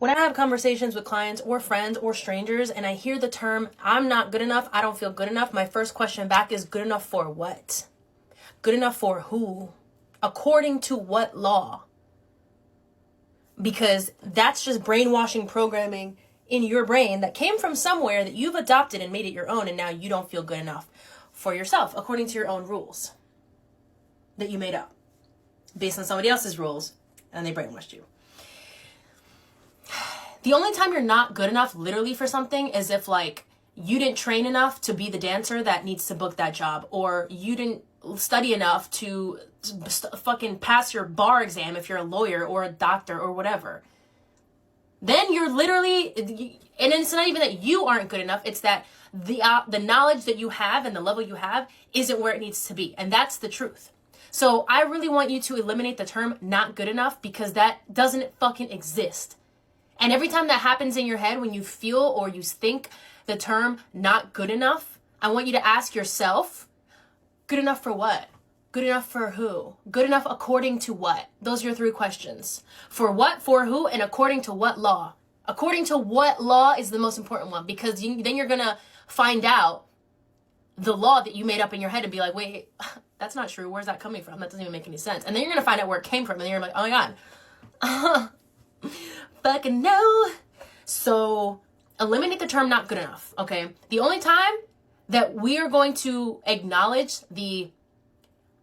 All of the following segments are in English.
When I have conversations with clients or friends or strangers and I hear the term, I'm not good enough, I don't feel good enough, my first question back is, good enough for what? Good enough for who? According to what law? Because that's just brainwashing programming in your brain that came from somewhere that you've adopted and made it your own, and now you don't feel good enough for yourself according to your own rules that you made up based on somebody else's rules, and they brainwashed you. The only time you're not good enough literally for something is if like you didn't train enough to be the dancer that needs to book that job, or you didn't study enough to fucking pass your bar exam if you're a lawyer or a doctor or whatever. Then you're literally, and it's not even that you aren't good enough, it's that the knowledge that you have and the level you have isn't where it needs to be, and that's the truth. So I really want you to eliminate the term not good enough, because that doesn't fucking exist. And every time that happens in your head, when you feel or you think the term not good enough, I want you to ask yourself, good enough for what? Good enough for who? Good enough according to what? Those are your three questions. For what, for who, and according to what law? According to what law is the most important one, because then you're going to find out the law that you made up in your head and be like, wait, that's not true. Where's that coming from? That doesn't even make any sense. And then you're going to find out where it came from, and then you're like, oh my God. Fucking no. So eliminate the term not good enough, okay? The only time that we are going to acknowledge the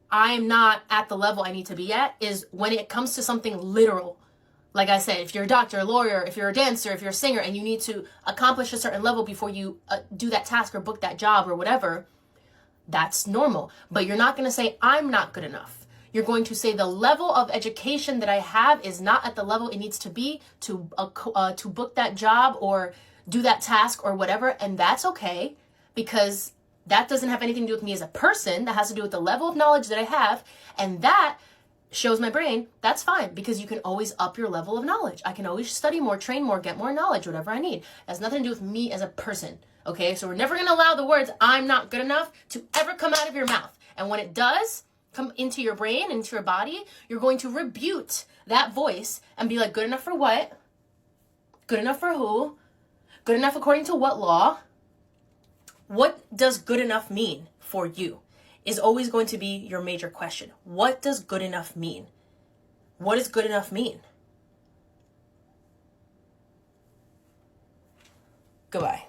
I'm not at the level I need to be at is when it comes to something literal. Like I said, if you're a doctor, a lawyer, if you're a dancer, if you're a singer, and you need to accomplish a certain level before you do that task or book that job or whatever, that's normal. But you're not going to say, I'm not good enough. You're going to say the level of education that I have is not at the level it needs to be to book that job or do that task or whatever. And that's okay, because that doesn't have anything to do with me as a person. That has to do with the level of knowledge that I have. And that shows my brain that's fine, because you can always up your level of knowledge. I can always study more, train more, get more knowledge, whatever I need. It has nothing to do with me as a person. Okay, so we're never going to allow the words I'm not good enough to ever come out of your mouth. And when it does come into your brain, into your body, you're going to rebuke that voice and be like, good enough for what? Good enough for who? Good enough according to what law? What does good enough mean for you is always going to be your major question. What does good enough mean? What does good enough mean? Goodbye.